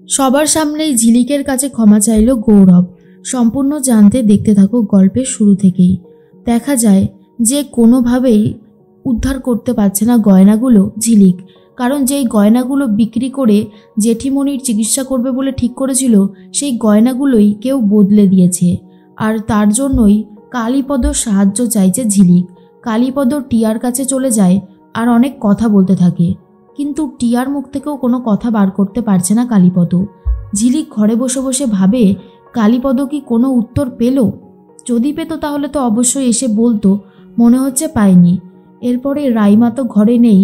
সবার সামনেই ঝিলিকের কাছে ক্ষমা চাইল গৌরব। সম্পূর্ণ জানতে দেখতে থাকো গল্পের শুরু থেকেই। দেখা যায় যে কোনোভাবেই উদ্ধার করতে পারছে না গয়নাগুলো ঝিলিক, কারণ যেই গয়নাগুলো বিক্রি করে জেঠিমণির চিকিৎসা করবে বলে ঠিক করেছিল, সেই গয়নাগুলোই কেউ বদলে দিয়েছে। আর তার জন্যই কালীপদর সাহায্য চাইছে ঝিলিক। কালীপদ টিয়ার কাছে চলে যায় আর অনেক কথা বলতে থাকে, কিন্তু টিয়ার মুখ থেকেও কোনো কথা বার করতে পারছে না কালীপদ। ঝিলিক ঘরে বসে বসে ভাবে, কালীপদ কি কোনো উত্তর পেল? যদি পেত তাহলে তো অবশ্যই এসে বলতো, মনে হচ্ছে পায়নি। এরপরে রাইমা তো ঘরে নেই,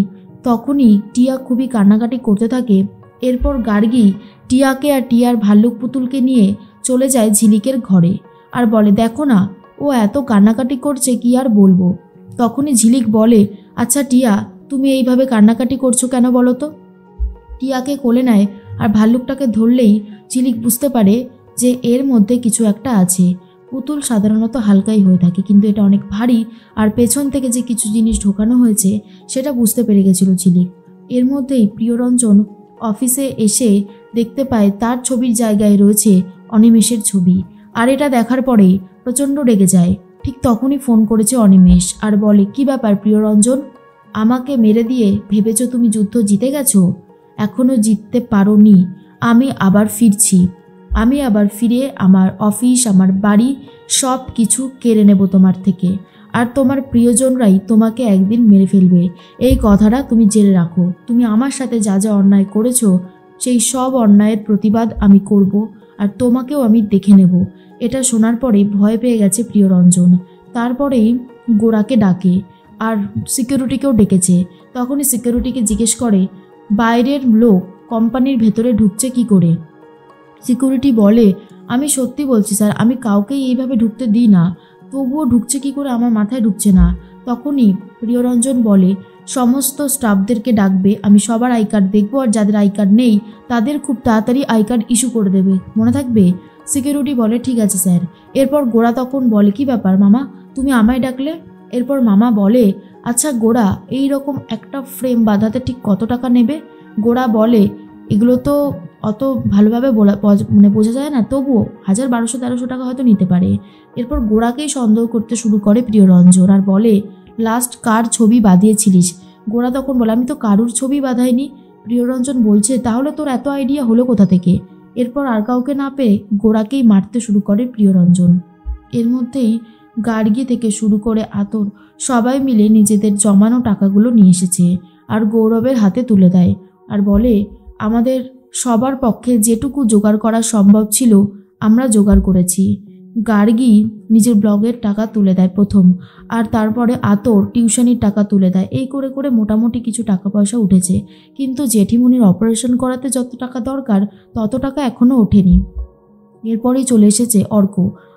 তখনই টিয়া খুবই কান্নাকাটি করতে থাকে। এরপর গার্গী টিয়াকে আর টিয়ার ভাল্লুক পুতুলকে নিয়ে চলে যায় ঝিলিকের ঘরে আর বলে, দেখো না ও এত কান্নাকাটি করছে, কি আর বলবো। তখনই ঝিলিক বলে, আচ্ছা টিয়া, তুমি এইভাবে কান্নাকাটি করছো কেন বলো তো? টিয়াকে কোলে নেয় আর ভাল্লুকটাকে ধরলেই ঝিলিক বুঝতে পারে যে এর মধ্যে কিছু একটা আছে। পুতুল সাধারণত হালকাই হয়ে থাকে, কিন্তু এটা অনেক ভারী, আর পেছন থেকে যে কিছু জিনিস ঢোকানো হয়েছে সেটা বুঝতে পেরে গেছিল ঝিলিক। এর মধ্যেই প্রিয়রঞ্জন অফিসে এসে দেখতে পায় তার ছবির জায়গায় রয়েছে অনিমেষের ছবি, আর এটা দেখার পরেই প্রচণ্ড রেগে যায়। ঠিক তখনই ফোন করেছে অনিমেষ আর বলে, কি ব্যাপার প্রিয়রঞ্জন, আমাকে মেরে দিয়ে ভেবেছো তুমি যুদ্ধ জিতে গেছো? এখনও জিততে পারোনি। আমি আবার ফিরছি, আমি আবার ফিরে আমার অফিস, আমার বাড়ি সব কিছু কেড়ে নেব তোমার থেকে, আর তোমার প্রিয়জনরাই তোমাকে একদিন মেরে ফেলবে। এই কথাটা তুমি জেনে রাখো। তুমি আমার সাথে যা যা অন্যায় করেছো সেই সব অন্যায়ের প্রতিবাদ আমি করব, আর তোমাকেও আমি দেখে নেব। এটা শোনার পরে ভয় পেয়ে গেছে প্রিয়রঞ্জন। তারপরেই গোড়াকে ডাকে আর সিকিউরিটিকেও ডেকেছে। তখনই সিকিউরিটিকে জিজ্ঞেস করে, বাইরের লোক কোম্পানির ভেতরে ঢুকছে কি করে? সিকিউরিটি বলে, আমি সত্যি বলছি স্যার, আমি কাউকেই এইভাবে ঢুকতে দিই না, তবুও ঢুকছে কি করে আমার মাথায় ঢুকছে না। তখনই প্রিয়রঞ্জন বলে, সমস্ত স্টাফদেরকে ডাকবে, আমি সবার আই কার্ড দেখবো, আর যাদের আই কার্ড নেই তাদের খুব তাড়াতাড়ি আই কার্ড ইস্যু করে দেবে, মনে থাকবে? সিকিউরিটি বলে, ঠিক আছে স্যার। এরপর গোড়া তখন বলে, কি ব্যাপার মামা, তুমি আমায় ডাকলে? এরপর মামা বলে, আচ্ছা গোড়া, এই রকম একটা ফ্রেম বাঁধাতে ঠিক কত টাকা নেবে? গোড়া বলে, এগুলো তো অত ভালোভাবে বোঝা যায় না, তবুও 1000, 1200, 1300 টাকা হয়তো নিতে পারে। এরপর গোড়াকেই সন্দেহ করতে শুরু করে প্রিয়রঞ্জন আর বলে, লাস্ট কার ছবি বাঁধিয়েছিলিস? গোড়া তখন বলে, আমি তো কারুর ছবি বাঁধাইনি। প্রিয়রঞ্জন বলছে, তাহলে তোর এত আইডিয়া হলো কোথা থেকে? এরপর আর কাউকে না পেয়ে গোড়াকেই মারতে শুরু করে প্রিয়রঞ্জন। এর মধ্যেই গার্গী থেকে শুরু করে আতর সবাই মিলে নিজেদের জমানো টাকাগুলো নিয়ে এসেছে আর গৌরবের হাতে তুলে দেয় আর বলে, আমাদের সবার পক্ষে যেটুকু জোগাড় করা সম্ভব ছিল আমরা জোগাড় করেছি। গার্গী নিজের ব্লগের টাকা তুলে দেয় প্রথম, আর তারপরে আতর টিউশনির টাকা তুলে দেয়। এই করে করে মোটামুটি কিছু টাকা পয়সা উঠেছে, কিন্তু জেঠিমুনির অপারেশন করাতে যত টাকা দরকার তত টাকা এখনও ওঠেনি। এরপরেই চলে এসেছে অর্ক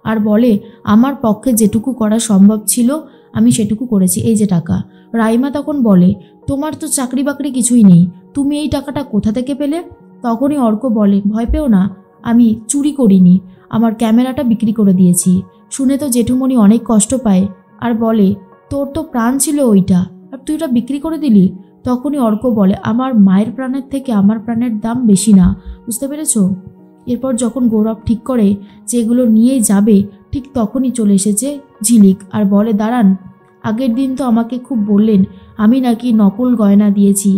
আর বলে, আমার পক্ষে যেটুকু করা সম্ভব ছিল আমি সেটুকু করেছি, এই যে টাকা। রাইমা তখন বলে, তোমার তো চাকরি বাকরি কিছুই নেই, তুমি এই টাকাটা কোথা থেকে পেলে? তখনই অর্ক বলে, ভয় পেও না, আমি চুরি করিনি, আমার ক্যামেরাটা বিক্রি করে দিয়েছি। শুনে তো জেঠুমণি অনেক কষ্ট পায় আর বলে, তোর তো প্রাণ ছিল ওইটা, আর তুই ওটা বিক্রি করে দিলি? তখনই অর্ক বলে, আমার মায়ের প্রাণের থেকে আমার প্রাণের দাম বেশি না, বুঝতে পেরেছো? এরপর যখন গৌরব ঠিক করে যে এগুলো নিয়েই যাবে, ঠিক তখনই চলে এসেছে ঝিলিক আর বলে, দাঁড়ান, আগের দিন তো আমাকে খুব বললেন আমি নাকি নকল গয়না দিয়েছি।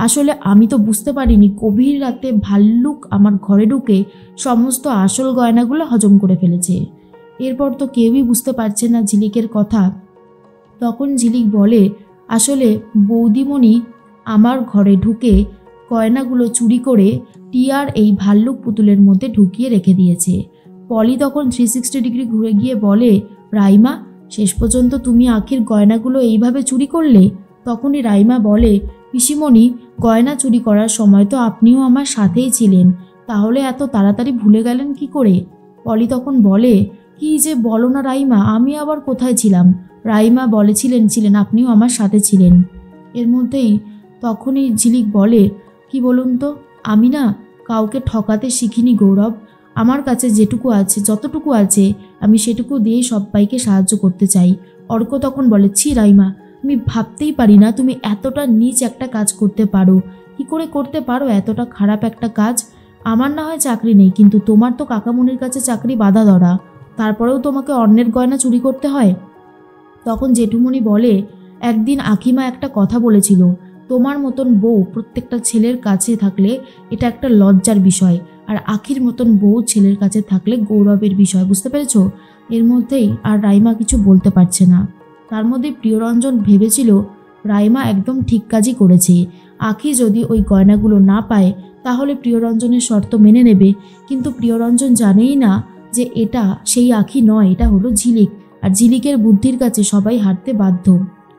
আসলে আমি তো বুঝতে পারিনি গভীর রাতে ভাল্লুক আমার ঘরে ঢুকে সমস্ত আসল গয়নাগুলো হজম করে ফেলেছে। এরপর তো কেউই বুঝতে পারছে না ঝিলিকের কথা। তখন ঝিলিক বলে, আসলে বৌদিমণি আমার ঘরে ঢুকে গয়নাগুলো চুরি করে টিয়ার এই ভাল্লুক পুতুলের মধ্যে ঢুকিয়ে রেখে দিয়েছে। পলি তখন 360 ডিগ্রি ঘুরে গিয়ে বলে, রাইমা, শেষ পর্যন্ত তুমি আখির গয়নাগুলো এইভাবে চুরি করলে? তখনই রাইমা বলে, পিসিমণি, গয়না চুরি করার সময় তো আপনিও আমার সাথেই ছিলেন, তাহলে এত তাড়াতাড়ি ভুলে গেলেন কি করে? পলি তখন বলে, কি যে বলো না রাইমা, আমি আবার কোথায় ছিলাম? রাইমা ছিলেন, আপনিও আমার সাথে ছিলেন। এর মধ্যেই তখনই ঝিলিক বলে, কি বলুন তো, আমি না কাউকে ঠকাতে শিখিনি গৌরব, আমার কাছে যেটুকু আছে, যতটুকু আছে আমি সেটুকু দিয়েই সবাইকে সাহায্য করতে চাই। অর্ক তখন বলে, ছি রাইমা, আমি ভাবতেই পারি না তুমি এতটা নীচ একটা কাজ করতে পারো। কি করে করতে পারো এতটা খারাপ একটা কাজ? আমার না হয় চাকরি নেই, কিন্তু তোমার তো কাকামুনির কাছে চাকরি বাঁধা ধরা, তারপরেও তোমাকে অন্যের গয়না চুরি করতে হয়। তখন জেঠুমণি বলে, একদিন আখিমা একটা কথা বলেছিল, তোমার মতন বউ প্রত্যেকটা ছেলের কাছে থাকলে এটা একটা লজ্জার বিষয়, আর আখির মতন বউ ছেলের কাছে থাকলে গৌরবের বিষয়। বুঝতে পেরেছো? এর মধ্যেই আর রাইমা কিছু বলতে পারছে না। তার মধ্যে প্রিয়রঞ্জন ভেবেছিল রাইমা একদম ঠিক কাজই করেছে। আখি যদি ওই গয়নাগুলো না পায় তাহলে প্রিয়রঞ্জনের শর্ত মেনে নেবে, কিন্তু প্রিয়রঞ্জন জানেই না যে এটা সেই আখি নয়, এটা হলো ঝিলিক, আর ঝিলিকের বুদ্ধির কাছে সবাই হারতে বাধ্য।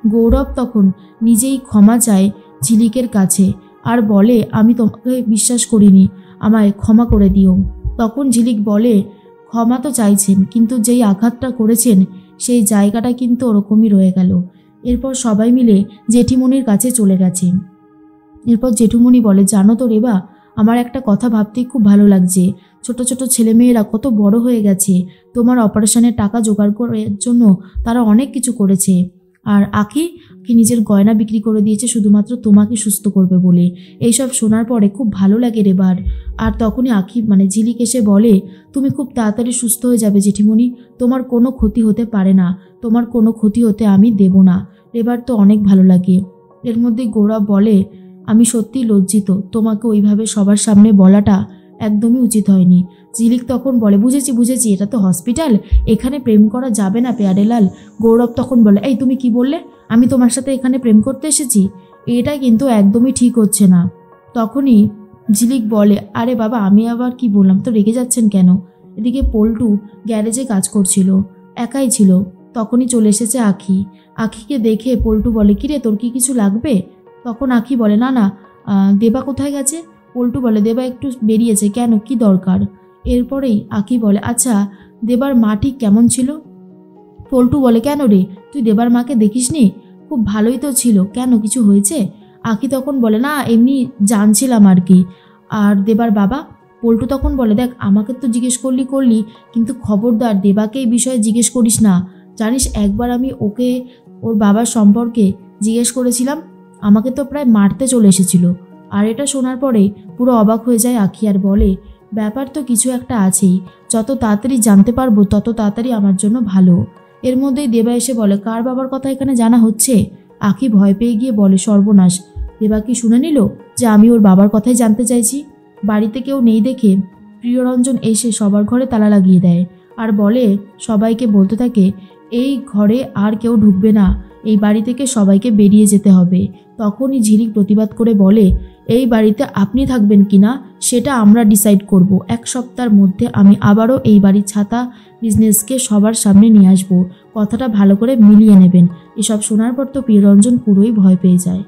গৌরব তখন নিজেই ক্ষমা চায় ঝিলিকের কাছে আর বলে, আমি তোমাকে বিশ্বাস করিনি, আমায় ক্ষমা করে দিও। তখন ঝিলিক বলে, ক্ষমা তো চাইছেন, কিন্তু যেই আঘাতটা করেছেন সেই জায়গাটা কিন্তু ওরকমই রয়ে গেল। এরপর সবাই মিলে জেঠিমণির কাছে চলে গেছে। এরপর জেঠুমণি বলে, জানো তো রেবা, আমার একটা কথা ভাবতেই খুব ভালো লাগছে। ছোট ছোট ছেলেমেয়েরা কত বড় হয়ে গেছে, তোমার অপারেশনের টাকা জোগাড় করার জন্য তারা অনেক কিছু করেছে। আর আখি নিজের গয়না বিক্রি করে দিয়েছে শুধুমাত্র তোমাকে সুস্থ করবে বলে। এইসব শোনার পরে খুব ভালো লাগে রেবার। আর তখনই আখি ঝিলিক এসে বলে, তুমি খুব তাড়াতাড়ি সুস্থ হয়ে যাবে জেঠিমণি, তোমার কোনো ক্ষতি হতে পারে না, তোমার কোনো ক্ষতি হতে আমি দেব না। রেবার তো অনেক ভালো লাগে। এর মধ্যে গৌরব বলে, আমি সত্যি লজ্জিত, তোমাকে ওইভাবে সবার সামনে বলাটা একদমই উচিত হয়নি। ঝিলিক তখন বলে, বুঝেছি, এটা তো হসপিটাল, এখানে প্রেম করা যাবে না পেয়ারেলাল। গৌরব তখন বলে, এই তুমি কি বললে? আমি তোমার সাথে এখানে প্রেম করতে এসেছি? এটা কিন্তু একদমই ঠিক হচ্ছে না। তখনই ঝিলিক বলে, আরে বাবা, আমি আবার কি বললাম, তো রেগে যাচ্ছেন কেন? এদিকে পল্টু গ্যারেজে কাজ করছিল, একাই ছিল। তখনই চলে এসেছে আখি। আখিকে দেখে পল্টু বলে, কিরে তোর কি কিছু লাগবে? তখন আখি বলে, না না, দেবা কোথায় গেছে? পল্টু বলে, দেবা একটু বেরিয়েছে। কেন, কি দরকার? এরপরেই আখি বলে, আচ্ছা দেবার মা ঠিক কেমন ছিল? পল্টু বলে, কেন রে, তুই দেবার মাকে দেখিসনি? খুব ভালোই তো ছিল, কেন কিছু হয়েছে? আখি তখন বলে, না এমনি জানছিলাম আর কি। আর দেবার বাবা? পল্টু তখন বলে, দেখ আমাকে তো জিজ্ঞেস করলি, কিন্তু খবরদার দেবাকে এই বিষয়ে জিজ্ঞেস করিস না। জানিস একবার আমি ওকে ওর বাবার সম্পর্কে জিজ্ঞেস করেছিলাম, আমাকে তো প্রায় মারতে চলে এসেছিল। আর এটা শোনার পরে পুরো অবাক হয়ে যায় আখি আর বলে, ব্যাপার তো কিছু একটা আছেই, যত তাড়াতাড়ি জানতে পারবো তত তাড়াতাড়ি আমার জন্য ভালো। এর মধ্যেই দেবা এসে বলে, কার বাবার কথা এখানে জানা হচ্ছে? আখি ভয় পেয়ে গিয়ে বলে, সর্বনাশ, দেবা কি শুনে নিল যে আমি ওর বাবার কথাই জানতে চাইছি? বাড়িতে কেউ নেই দেখে প্রিয়রঞ্জন এসে সবার ঘরে তালা লাগিয়ে দেয় আর বলে, সবাইকে বলতে থাকে, এই ঘরে আর কেউ ঢুকবে না, এই বাড়ি থেকে সবাইকে বেরিয়ে যেতে হবে। তখনই ঝিলিক প্রতিবাদ করে বলে, এই বাড়িতে আপনি থাকবেন কিনা সেটা আমরা ডিসাইড করব। 1 সপ্তাহের মধ্যে আমি আবারও এই বাড়ির ছাতা বিজনেসকে সবার সামনে নিয়ে আসবো, কথাটা ভালো করে মিলিয়ে নেবেন। এসব শোনার পর তো প্রিয়রঞ্জন পুরোই ভয় পেয়ে যায়।